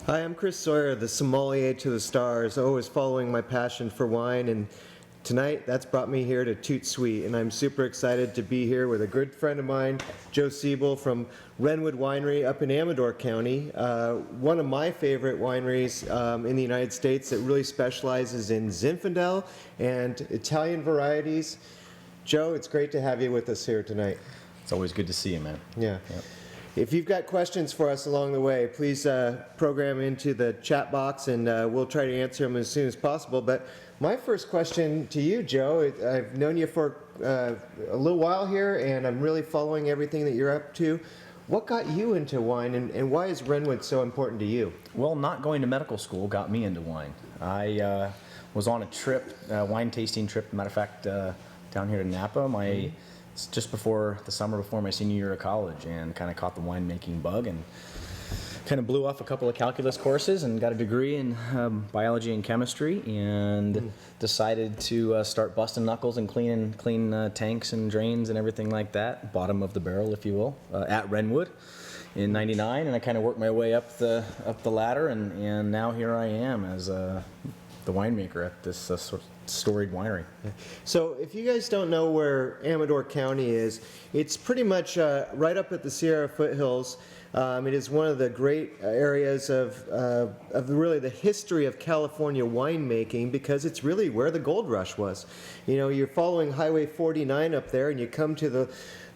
Hi, I'm Chris Sawyer, the sommelier to the stars, always following my passion for wine, and tonight that's brought me here to ToutSuite, and I'm super excited to be here with a good friend of mine, Joe Shebl from Renwood Winery up in Amador County, one of my favorite wineries in the United States that really specializes in Zinfandel and Italian varieties. Joe, it's great to have you with us here tonight. It's always good to see you, man. Yeah. Yep. If you've got questions for us along the way, please program into the chat box and we'll try to answer them as soon as possible. But my first question to you, Joe, I've known you for a little while here and I'm really following everything that you're up to. What got you into wine and why is Renwood so important to you? Well, not going to medical school got me into wine. I was on a trip, wine tasting trip, matter of fact, down here in Napa. It's just before the summer before my senior year of college, and kind of caught the winemaking bug and kind of blew off a couple of calculus courses and got a degree in biology and chemistry, and decided to start busting knuckles and clean tanks and drains and everything like that, bottom of the barrel, if you will, at Renwood in '99, and I kind of worked my way up the ladder, and now here I am as the winemaker at this sort of storied winery. So if you guys don't know where Amador County is, it's pretty much right up at the Sierra foothills. It is one of the great areas of really the history of California winemaking, because it's really where the gold rush was. You know, you're following Highway 49 up there and you come to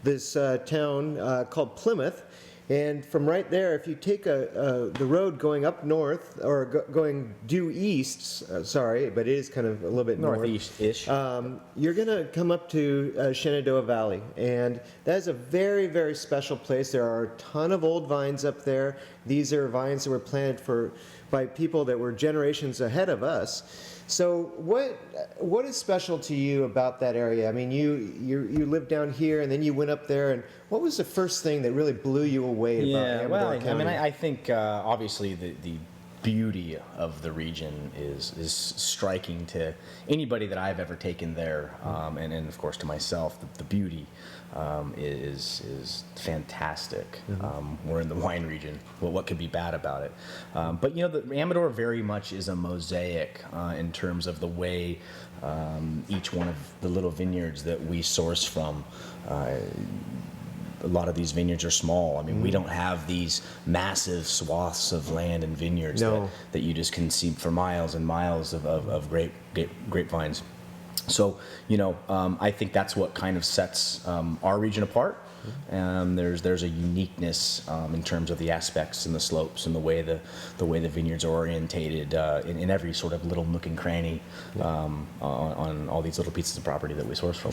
this town called Plymouth. And from right there, if you take the road going up north, or going due east, sorry, but it is kind of a little bit northeast-ish, you're going to come up to Shenandoah Valley. And that is a very, very special place. There are a ton of old vines up there. These are vines that were planted by people that were generations ahead of us. So what is special to you about that area? I mean, you lived down here and then you went up there, and what was the first thing that really blew you away about Amador County? I mean, I think obviously the beauty of the region is striking to anybody that I've ever taken there, and of course to myself. The beauty is fantastic. We're in the wine region. Well, what could be bad about it? But you know, the Amador very much is a mosaic in terms of the way each one of the little vineyards that we source from. A lot of these vineyards are small. I mean, we don't have these massive swaths of land and vineyards that you just can see for miles and miles of grapevines. So, you know, I think that's what kind of sets our region apart. There's a uniqueness in terms of the aspects and the slopes and the way the vineyards are orientated in every sort of little nook and cranny on all these little pieces of property that we source from.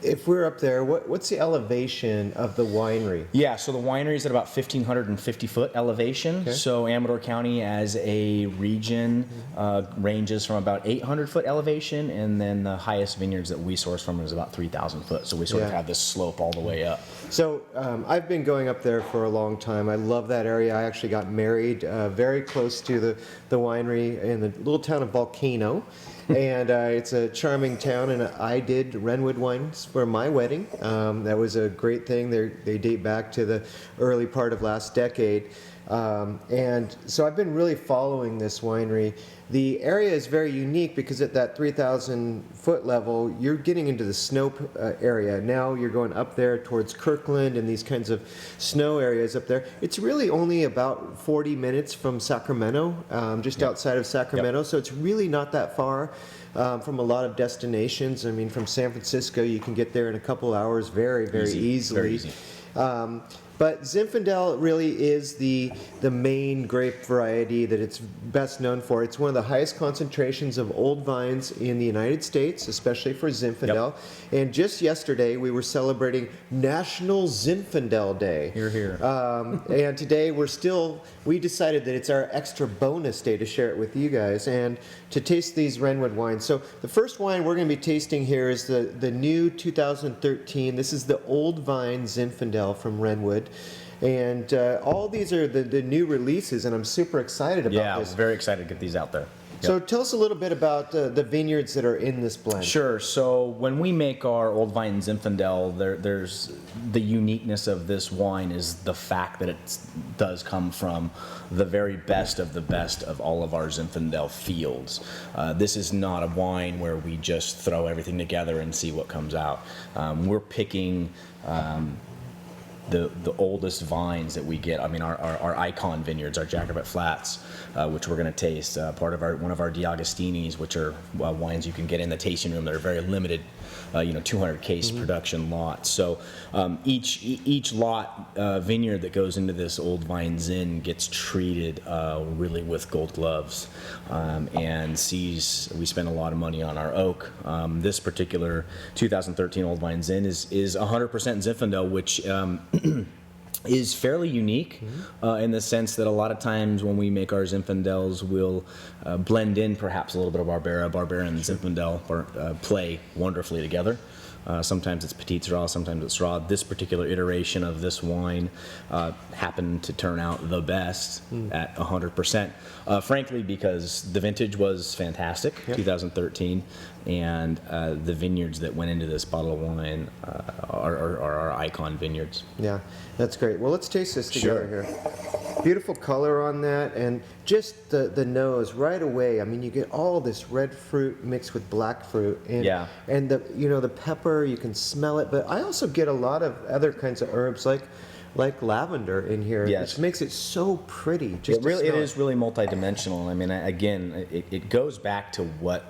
If we're up there, what's the elevation of the winery? Yeah, so the winery is at about 1,550 foot elevation. Okay. So Amador County as a region ranges from about 800 foot elevation, and then the highest vineyards that we source from is about 3,000 foot. So we sort of have this slope all the way up. So I've been going up there for a long time. I love that area. I actually got married very close to the winery in the little town of Volcano. And it's a charming town, and I did Renwood wines for my wedding. That was a great thing. They date back to the early part of last decade. And so I've been really following this winery. The area is very unique because at that 3,000 foot level, you're getting into the snow area. Now you're going up there towards Kirkland and these kinds of snow areas up there. It's really only about 40 minutes from Sacramento, just outside of Sacramento. So it's really not that far from a lot of destinations. I mean, from San Francisco, you can get there in a couple hours very, very easily. Very easy. But Zinfandel really is the main grape variety that it's best known for. It's one of the highest concentrations of old vines in the United States, especially for Zinfandel. Yep. And just yesterday, we were celebrating National Zinfandel Day. Hear, hear. And today, we decided that it's our extra bonus day to share it with you guys and to taste these Renwood wines. So the first wine we're going to be tasting here is the new 2013. This is the Old Vine Zinfandel from Renwood. And all these are the new releases, and I'm super excited about this. Yeah, very excited to get these out there. So tell us a little bit about the vineyards that are in this blend. Sure. So when we make our Old Vine Zinfandel, there's the uniqueness of this wine is the fact that it does come from the very best of all of our Zinfandel fields. This is not a wine where we just throw everything together and see what comes out. We're picking the oldest vines that we get. I mean, our icon vineyards, our Jacobet Flats, which we're going to taste, part of one of our D'Agostinis, which are wines you can get in the tasting room that are very limited, 200 case production lots. So each lot vineyard that goes into this Old Vine Zin gets treated really with gold gloves, and we spend a lot of money on our oak. This particular 2013 Old Vine Zin is 100% Zinfandel, which is fairly unique in the sense that a lot of times when we make our Zinfandels, we'll blend in perhaps a little bit of Barbera and Zinfandel play wonderfully together. Sometimes it's Petit Syrah, sometimes it's Syrah. This particular iteration of this wine happened to turn out the best at 100%. Frankly, because the vintage was fantastic, 2013, and the vineyards that went into this bottle of wine are our icon vineyards. Yeah, that's great. Well, let's taste this together here. Beautiful color on that, and just the nose right away. I mean, you get all this red fruit mixed with black fruit, and the pepper. You can smell it, but I also get a lot of other kinds of herbs like lavender in here, which makes it so pretty. It is really multidimensional. I mean, again, it goes back to what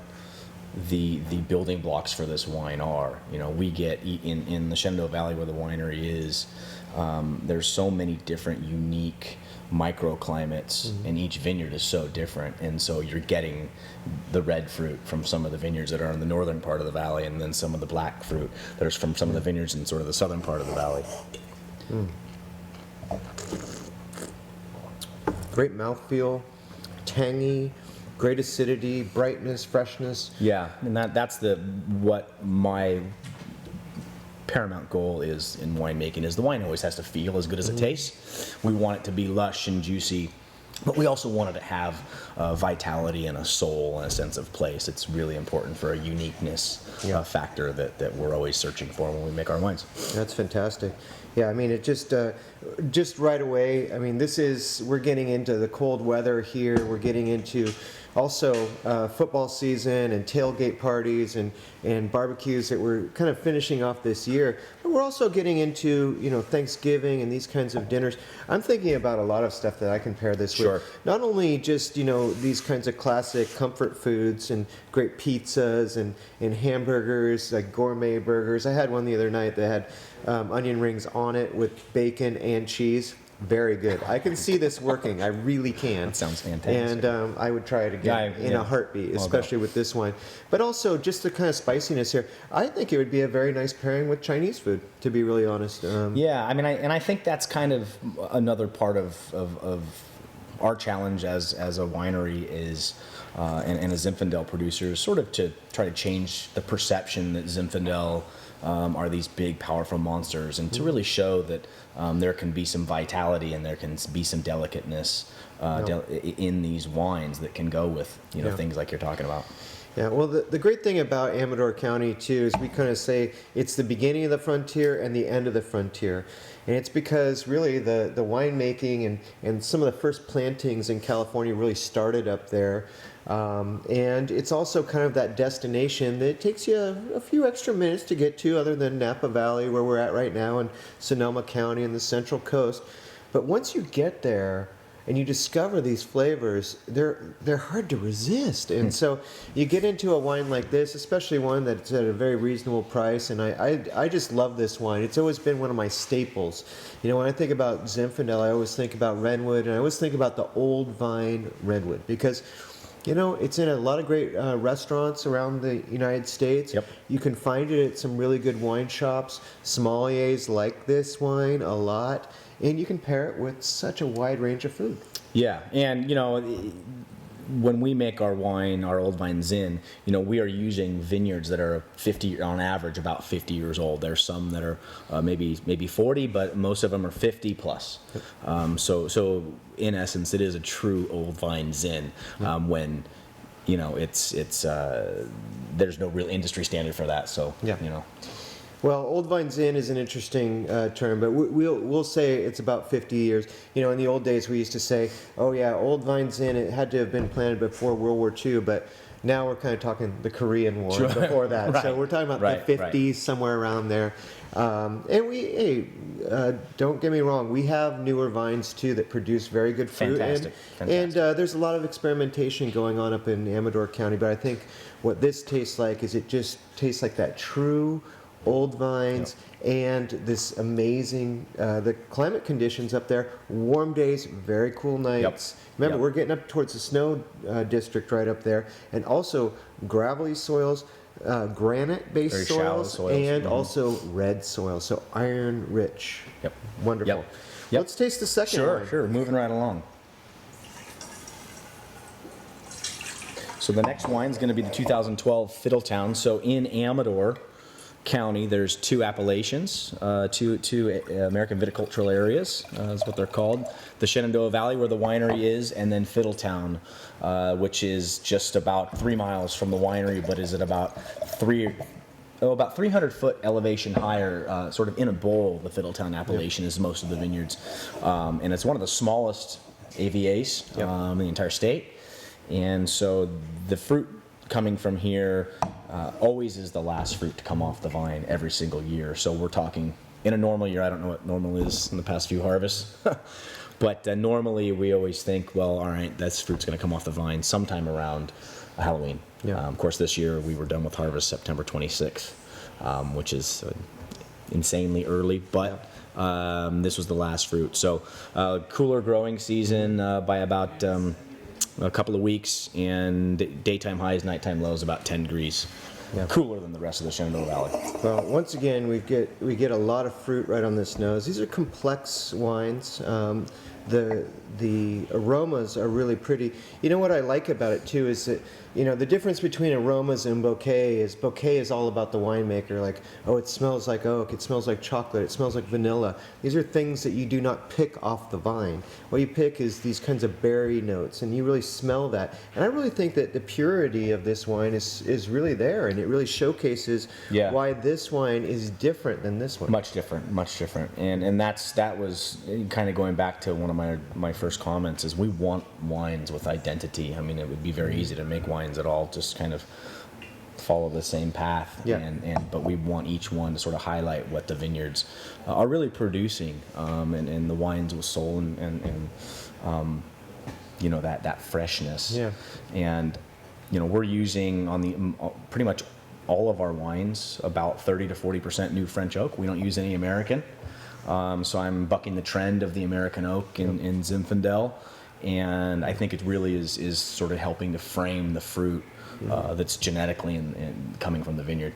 the building blocks for this wine are. We get in the Shenandoah Valley where the winery is. There's so many different unique microclimates, and each vineyard is so different, and so you're getting the red fruit from some of the vineyards that are in the northern part of the valley, and then some of the black fruit that is from some of the vineyards in sort of the southern part of the valley. Great mouthfeel, tangy, great acidity, brightness, freshness. Yeah, and that's what my paramount goal is in winemaking. Is the wine always has to feel as good as it tastes. We want it to be lush and juicy, but we also want it to have vitality and a soul and a sense of place. It's really important for a uniqueness factor that we're always searching for when we make our wines. That's fantastic. Yeah, I mean, it just right away, I mean, we're getting into the cold weather here. We're getting into also football season and tailgate parties and barbecues that we're kind of finishing off this year. But we're also getting into, Thanksgiving and these kinds of dinners. I'm thinking about a lot of stuff that I can pair this with. Not only just, these kinds of classic comfort foods and great pizzas and hamburgers, like gourmet burgers. I had one the other night that had onion rings on it with bacon and cheese. Very good. I can see this working. I really can. That sounds fantastic. And I would try it again in a heartbeat, especially with this wine. But also just the kind of spiciness here. I think it would be a very nice pairing with Chinese food, to be really honest. I mean, I think that's kind of another part of our challenge as a winery is, and a Zinfandel producer, is sort of to try to change the perception that Zinfandel are these big, powerful monsters, and to really show that there can be some vitality and there can be some delicateness in these wines that can go with things like you're talking about. Yeah, well, the great thing about Amador County, too, is we kind of say it's the beginning of the frontier and the end of the frontier. And it's because really the winemaking and some of the first plantings in California really started up there. And it's also kind of that destination that takes you a few extra minutes to get to, other than Napa Valley, where we're at right now, and Sonoma County and the Central Coast. But once you get there and you discover these flavors, they're hard to resist. And so you get into a wine like this, especially one that's at a very reasonable price, and I just love this wine. It's always been one of my staples. When I think about Zinfandel, I always think about Renwood, and I always think about the Old Vine Renwood, because it's in a lot of great restaurants around the United States. Yep. You can find it at some really good wine shops. Sommeliers like this wine a lot. And you can pair it with such a wide range of food. Yeah, and when we make our wine, our Old Vine Zin, we are using vineyards that are on average, about 50 years old. There's some that are maybe 40, but most of them are 50 plus. So in essence, it is a true Old Vine Zin. When it's there's no real industry standard for that. So, Yeah. Well, Old Vines Inn is an interesting term, but we'll say it's about 50 years. In the old days, we used to say, oh yeah, Old Vines Inn, it had to have been planted before World War II, but now we're kind of talking the Korean War before that. Right. So we're talking about the 50s, somewhere around there. And don't get me wrong, we have newer vines too that produce very good fruit. Fantastic. And there's a lot of experimentation going on up in Amador County, but I think what this tastes like is it just tastes like that true old vines, and this amazing, the climate conditions up there, warm days, very cool nights. Remember, we're getting up towards the snow district right up there, and also gravelly soils, granite-based soils, and also red soil, so iron-rich. Wonderful. Let's taste the second one. Sure. Moving right along. So the next wine is going to be the 2012 Fiddletown. So in Amador County, there's two appellations, two American viticultural areas, is what they're called. The Shenandoah Valley, where the winery is, and then Fiddletown, which is just about 3 miles from the winery, but is at about 300-foot elevation higher, sort of in a bowl. The Fiddletown appellation is most of the vineyards, and it's one of the smallest AVAs in the entire state. And so the fruit coming from here always is the last fruit to come off the vine every single year. So we're talking, in a normal year, I don't know what normal is in the past few harvests, but normally we always think, well, all right, that fruit's going to come off the vine sometime around Halloween. Of course, this year we were done with harvest September 26th, which is insanely early, but this was the last fruit. So cooler growing season by about a couple of weeks, and daytime highs, nighttime lows about 10 degrees. Cooler than the rest of the Shenandoah Valley. Well, once again, we get a lot of fruit right on this nose. These are complex wines. The aromas are really pretty. What I like about it too is that the difference between aromas and bouquet is all about the winemaker. Like, oh, it smells like oak, it smells like chocolate, it smells like vanilla. These are things that you do not pick off the vine. What you pick is these kinds of berry notes, and you really smell that. And I really think that the purity of this wine is really there, and it really showcases why this wine is different than this one. Much different. And that was kind of going back to one of my first comments, is we want wines with identity. I mean, it would be very easy to make wines at all just kind of follow the same path, but we want each one to sort of highlight what the vineyards are really producing, and the wines with soul and that freshness. And we're using on the pretty much all of our wines about 30 to 40% new French oak. We don't use any American. So I'm bucking the trend of the American oak in Zinfandel, and I think it really is sort of helping to frame the fruit that's genetically and coming from the vineyard.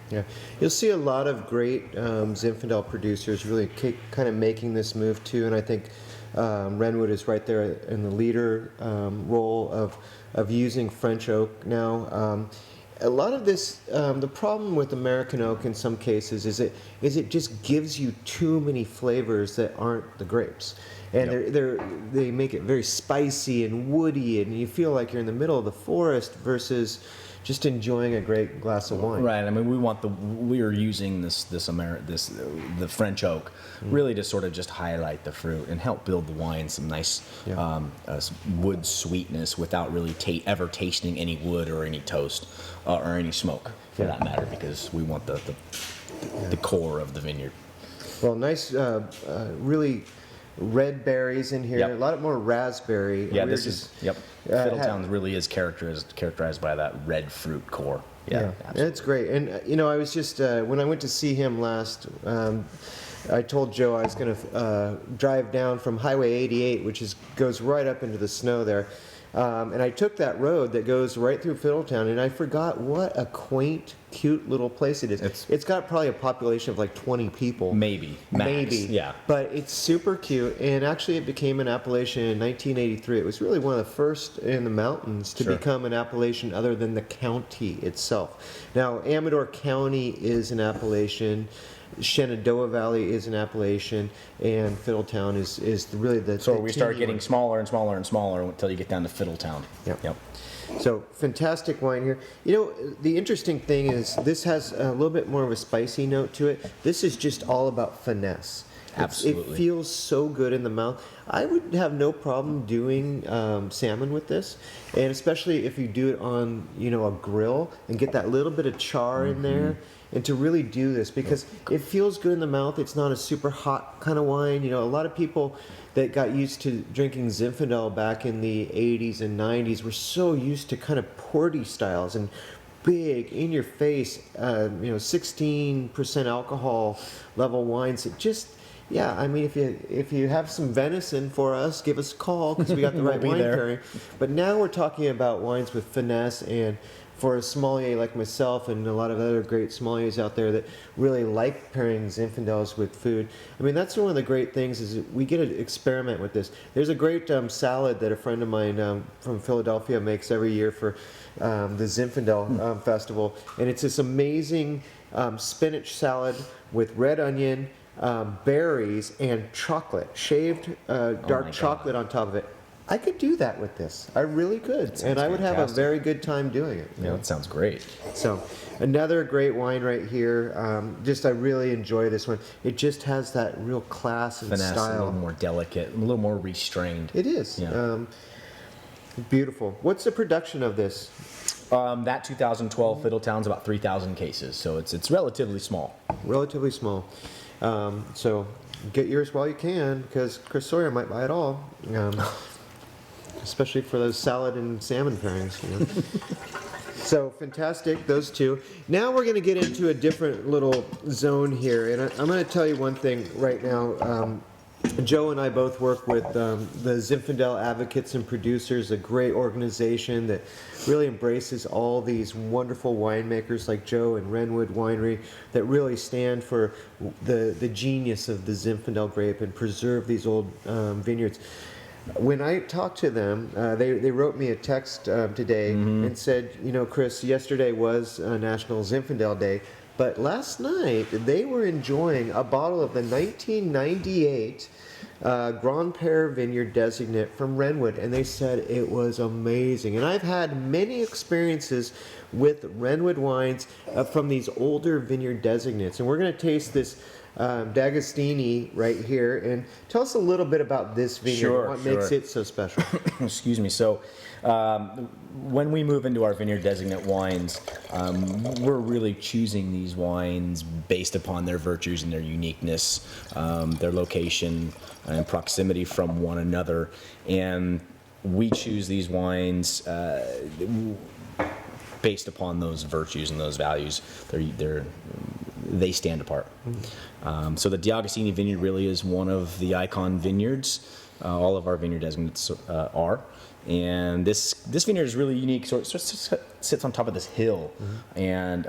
You'll see a lot of great Zinfandel producers really kind of making this move too, and I think Renwood is right there in the leader role of using French oak now. A lot of this, the problem with American oak in some cases is it just gives you too many flavors that aren't the grapes, and they make it very spicy and woody, and you feel like you're in the middle of the forest versus just enjoying a great glass of wine. Right. I mean, we are using the French oak really to sort of just highlight the fruit and help build the wine some nice wood sweetness without really ever tasting any wood or any toast or any smoke for that matter, because we want the core of the vineyard. Well, nice, really red berries in here. A lot more raspberry. Fiddletown really is characterized by that red fruit core. It's great. And I was just when I went to see him last, I told Joe I was going to drive down from Highway 88, which goes right up into the snow there. And I took that road that goes right through Fiddletown, and I forgot what a quaint, cute little place it is. It's got probably a population of like 20 people. Maybe. Max. But it's super cute, and actually it became an appellation in 1983. It was really one of the first in the mountains to become an appellation other than the county itself. Now, Amador County is an appellation. Shenandoah Valley is an appellation, and Fiddletown is really the. So we start getting smaller and smaller and smaller until you get down to Fiddletown. So fantastic wine here. You know, the interesting thing is this has a little bit more of a spicy note to it. This is just all about finesse. Absolutely. It feels so good in the mouth. I would have no problem doing salmon with this, and especially if you do it on, you know, a grill and get that little bit of char in there, and to really do this because it feels good in the mouth. It's not a super hot kind of wine. You know, a lot of people that got used to drinking Zinfandel back in the 80s and 90s were so used to kind of porty styles and big, in your face, you know, 16% alcohol level wines. It just, yeah, I mean, if you have some venison for us, give us a call because we got the right We'll wine be there. pairing. But now we're talking about wines with finesse, and for a sommelier like myself and a lot of other great sommeliers out there that really like pairing Zinfandels with food. I mean, that's one of the great things is that we get to experiment with this. There's a great salad that a friend of mine from Philadelphia makes every year for the Zinfandel Festival, and it's this amazing spinach salad with red onion, berries, and chocolate, shaved dark chocolate on top of it. I could do that with this. I really could, and I would have a fantastic. very good time doing it. Yeah, that sounds great. So, another great wine right here. I really enjoy this one. It just has that real class and Finesse, a style. little more delicate, a little more restrained. It is. Yeah. Beautiful. What's the production of this? That 2012 Fiddletown's about 3,000 cases, so it's relatively small. Relatively small. So, get yours while you can, because Chris Sawyer might buy it all. Especially for those salad and salmon pairings. You know? So fantastic, those two. Now we're going to get into a different little zone here, and I'm going to tell you one thing right now. Joe and I both work with the Zinfandel Advocates and Producers, a great organization that really embraces all these wonderful winemakers like Joe and Renwood Winery that really stand for the genius of the Zinfandel grape and preserve these old vineyards. When I talked to them, they wrote me a text today and said, you know, Chris, yesterday was National Zinfandel Day, but last night they were enjoying a bottle of the 1998 Grand Père Vineyard Designate from Renwood, and they said it was amazing. And I've had many experiences with Renwood wines from these older vineyard designates, and we're going to taste this D'Agostini right here, and tell us a little bit about this vineyard, what makes it so special. Excuse me. So, when we move into our vineyard designate wines, we're really choosing these wines based upon their virtues and their uniqueness, their location and proximity from one another, and we choose these wines based upon those virtues and those values. They stand apart. So the D'Agostini Vineyard really is one of the icon vineyards. All of our vineyard designates are. And this vineyard is really unique. So it sits on top of this hill. And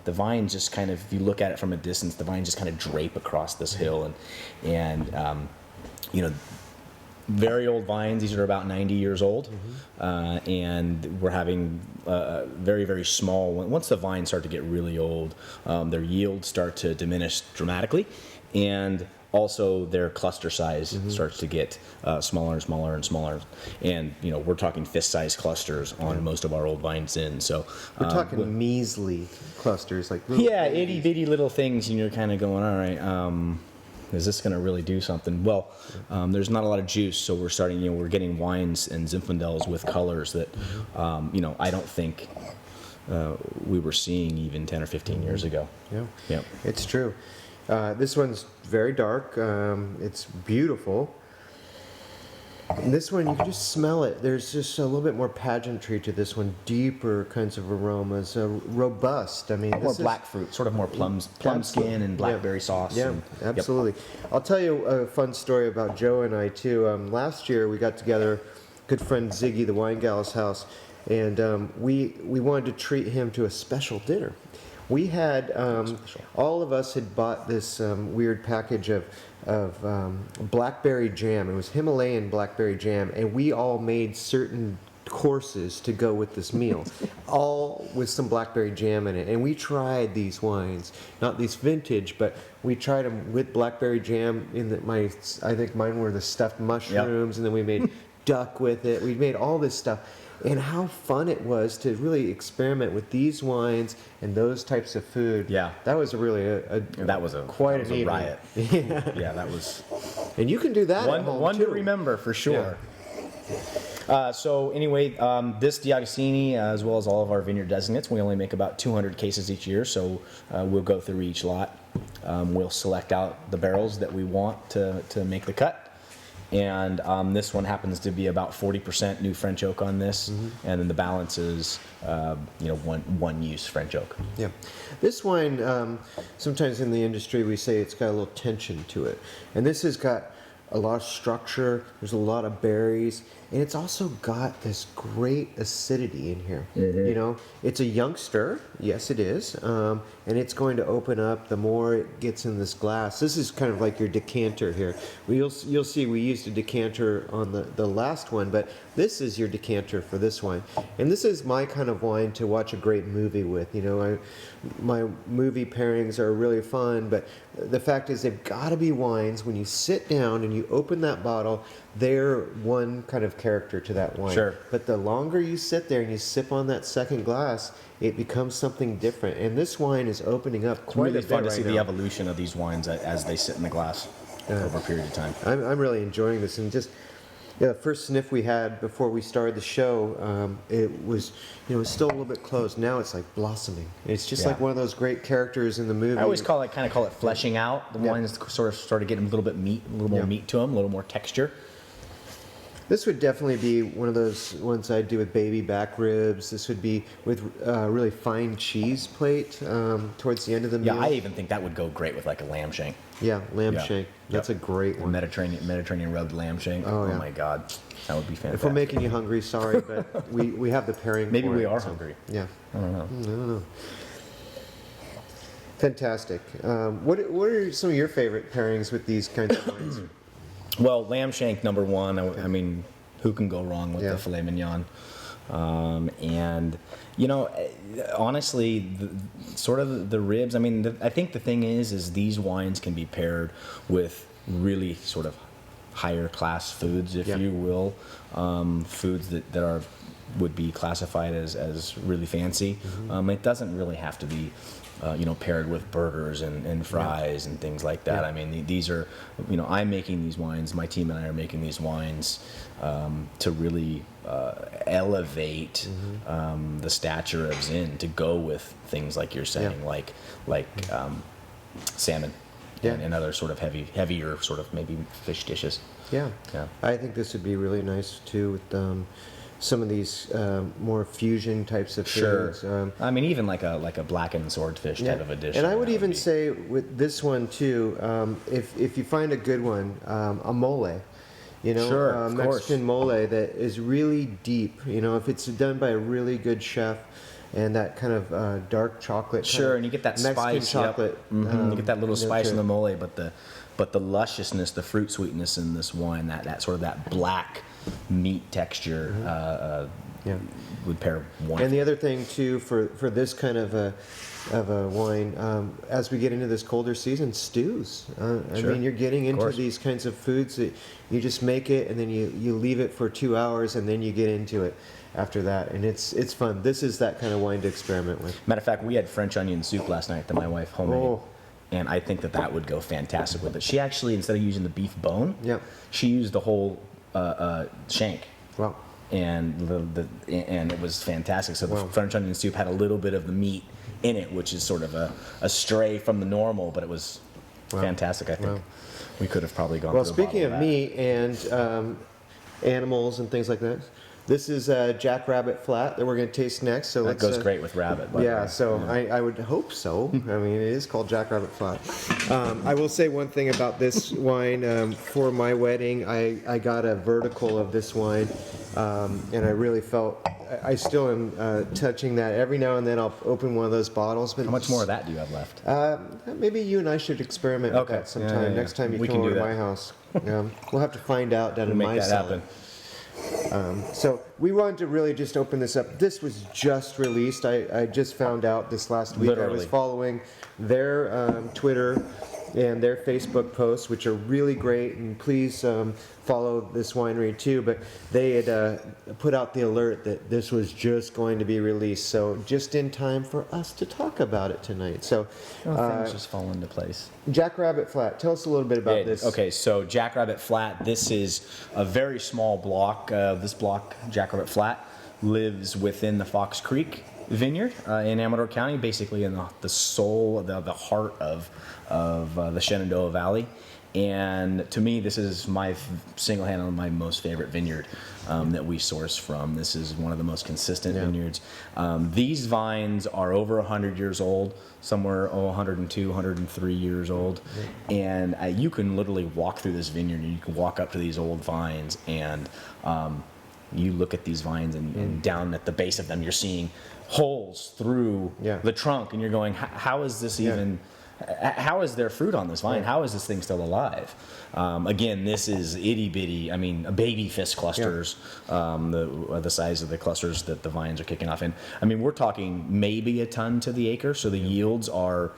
the vines just kind of, if you look at it from a distance, the vines just kind of drape across this hill. And you know, very old vines. These are about 90 years old, and we're having very, very small. Once the vines start to get really old, their yields start to diminish dramatically, and also their cluster size starts to get smaller and smaller and smaller. And you know, we're talking fist-sized clusters on most of our old vines in. So We're talking measly clusters, like little itty bitty little things, and you're kind of going, all right. Is this going to really do something? Well, there's not a lot of juice, so we're starting. You know, we're getting wines and Zinfandels with colors that, you know, I don't think we were seeing even 10 or 15 years ago. Yeah, it's true. This one's very dark. It's beautiful. And this one, you can just smell it. There's just a little bit more pageantry to this one, deeper kinds of aromas, robust. I mean, More black fruit, sort of more plum skin and blackberry sauce. Yeah, absolutely. I'll tell you a fun story about Joe and I too. Last year we got together, good friend Ziggy, the wine gal's house, and we wanted to treat him to a special dinner. We had all of us had bought this weird package of blackberry jam. It was Himalayan blackberry jam, and we all made certain courses to go with this meal, all with some blackberry jam in it. And we tried these wines, not these vintage, but we tried them with blackberry jam. I think mine were the stuffed mushrooms, and then we made duck with it. We made all this stuff. and how fun it was to really experiment with these wines and those types of food. Yeah. That was really quite an evening. Riot. Yeah, that was And you can do that at home one too. to remember for sure. So anyway, this D'Agostini, as well as all of our vineyard designates, we only make about 200 cases each year, so we'll go through each lot. We'll select out the barrels that we want to make the cut. And this one happens to be about 40% new French oak on this, and then the balance is, one use French oak. Yeah, this wine, sometimes in the industry we say it's got a little tension to it, and this has got a lot of structure. There's a lot of berries, and it's also got this great acidity in here. You know, it's a youngster, yes it is, and it's going to open up the more it gets in this glass. This is kind of like your decanter here. You'll see we used a decanter on the last one, but this is your decanter for this wine. And this is my kind of wine to watch a great movie with. You know, my movie pairings are really fun, but the fact is they've got to be wines when you sit down and you open that bottle, they're one kind of character to that wine. Sure. But the longer you sit there and you sip on that second glass, it becomes something different. And this wine is opening up quite a bit It's really fun to right see now. the evolution of these wines as they sit in the glass over a period of time. I'm really enjoying this, and just the first sniff we had before we started the show, it was still a little bit closed. Now it's like blossoming. It's just like one of those great characters in the movie. I always call it fleshing out. The wines sort of getting a little bit a little more meat to them, a little more texture. This would definitely be one of those ones I'd do with baby back ribs. This would be with really fine cheese plate towards the end of the meal. Yeah, I even think that would go great with like a lamb shank. Yeah, lamb shank. That's a great one. Mediterranean rubbed lamb shank. Oh, yeah. My God, that would be fantastic. If we're making you hungry, sorry, but we have the pairing. Maybe for we it, are so, hungry. Yeah. I don't know. I don't know. Fantastic. What are some of your favorite pairings with these kinds of wines? Well, lamb shank number one. I mean, who can go wrong with the filet mignon? And honestly, the ribs. I mean, I think the thing is these wines can be paired with really sort of higher class foods, if you will, foods that would be classified as really fancy. It doesn't really have to be. Paired with burgers and fries and things like that. I mean, these are, I'm making these wines, my team and I are making these wines to really elevate the stature of Zin, to go with things like you're saying, like salmon and other sort of heavier sort of maybe fish dishes. Yeah. I think this would be really nice too with some of these more fusion types of foods. I mean, even like a blackened swordfish type of a dish. And I would even say with this one too, if you find a good one, a mole, Mexican mole that is really deep. If it's done by a really good chef, and that kind of dark chocolate. And you get that Mexican spice. chocolate. You get that little spice in the mole, but the lusciousness, the fruit sweetness in this wine, that sort of that black meat texture would pair wonderfully. And the other thing too for this kind of a wine, as we get into this colder season, stews. I mean, you're getting into these kinds of foods that you just make it and then you leave it for 2 hours and then you get into it after that, and it's fun. This is that kind of wine to experiment with. Matter of fact, we had French onion soup last night that my wife homemade. And I think that would go fantastic with it. She actually, instead of using the beef bone, she used the whole shank. Wow. And and it was fantastic. So the French onion soup had a little bit of the meat in it, which is sort of a stray from the normal, but it was fantastic. I think we could have probably gone. Well, speaking of meat and animals and things like that, this is Jackrabbit Flat that we're going to taste next. So that goes great with rabbit. I would hope so. I mean, it is called Jackrabbit Flat. I will say one thing about this wine. For my wedding, I got a vertical of this wine, and I really felt. I still am touching that every now and then. I'll open one of those bottles. But how much more of that do you have left? Maybe you and I should experiment with that sometime. Next time you come over to my house, we'll have to find out down in my cellar. So we wanted to really just open this up. This was just released. I just found out this last week. Literally. I was following their Twitter, and their Facebook posts, which are really great. And please follow this winery too. But they had put out the alert that this was just going to be released, so just in time for us to talk about it tonight. So Things just fall into place. Jackrabbit Flat, tell us a little bit about this. Okay, so Jackrabbit Flat, this is a very small block. This block, Jackrabbit Flat, lives within the Fox Creek Vineyard in Amador County, basically in the soul, the heart of the Shenandoah Valley. And to me, this is single-handedly my most favorite vineyard that we source from. This is one of the most consistent vineyards. These vines are over 100 years old, somewhere 102, 103 years old. And you can literally walk through this vineyard, and you can walk up to these old vines, and you look at these vines, and down at the base of them, you're seeing holes through the trunk, and you're going, how is this even... How is there fruit on this vine? How is this thing still alive? Again, this is itty bitty. I mean, baby fist clusters, the size of the clusters that the vines are kicking off in. I mean, we're talking maybe a ton to the acre, so the yields are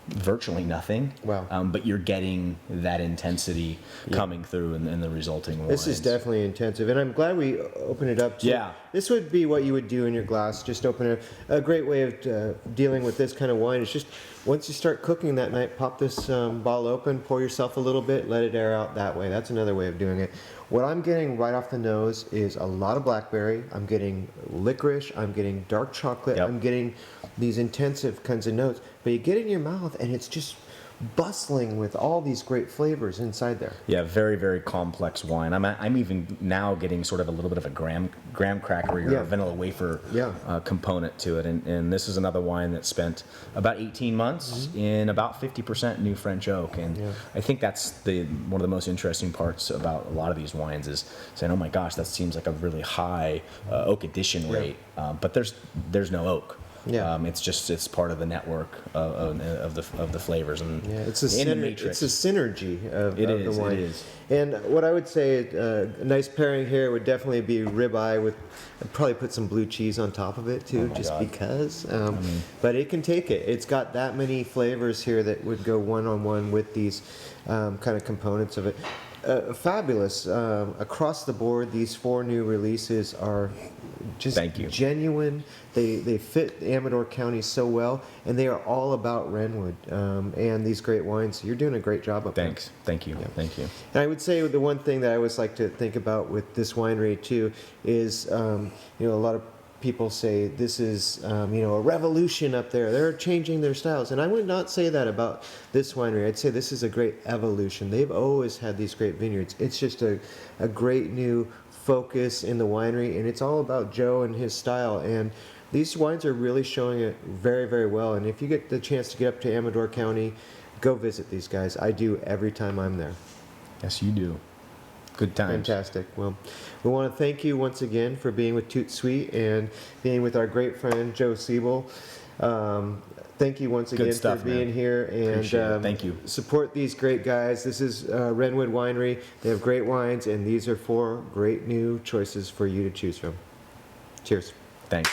virtually nothing. Wow. But you're getting that intensity coming through in the resulting wines. This is definitely intensive, and I'm glad we opened it up. This would be what you would do in your glass. Just open it. A great way of dealing with this kind of wine is just once you start cooking that night, pop this bottle open, pour yourself a little bit, let it air out that way. That's another way of doing it. What I'm getting right off the nose is a lot of blackberry. I'm getting licorice. I'm getting dark chocolate. I'm getting these intensive kinds of notes. But you get it in your mouth, and it's just bustling with all these great flavors inside there. Yeah, very, very complex wine. I'm even now getting sort of a little bit of a graham crackery or a vanilla wafer component to it. And this is another wine that spent about 18 months in about 50% new French oak. And I think that's one of the most interesting parts about a lot of these wines is saying, oh my gosh, that seems like a really high oak addition rate. But there's no oak. It's part of the network of the flavors and it's a synergy of the wine. It is. And what I would say, a nice pairing here would definitely be ribeye with. I'd probably put some blue cheese on top of it too, because. But it can take it. It's got that many flavors here that would go one-on-one with these kind of components of it. Fabulous across the board. These 4 new releases are just genuine. They fit Amador County so well, and they are all about Renwood and these great wines. You're doing a great job up there. Thank you. And I would say the one thing that I always like to think about with this winery too is a lot of people say this is a revolution up there. They're changing their styles, and I would not say that about this winery. I'd say this is a great evolution. They've always had these great vineyards. It's just a great new focus in the winery, and it's all about Joe and his style. And these wines are really showing it very, very well. And if you get the chance to get up to Amador County, go visit these guys. I do every time I'm there. Yes, you do. Good times. Fantastic. Well, we want to thank you once again for being with ToutSuite and being with our great friend Joe Shebl. Thank you once again for being here, and thank you. Support these great guys. This is Renwood Winery. They have great wines, and these are 4 great new choices for you to choose from. Cheers. Thanks.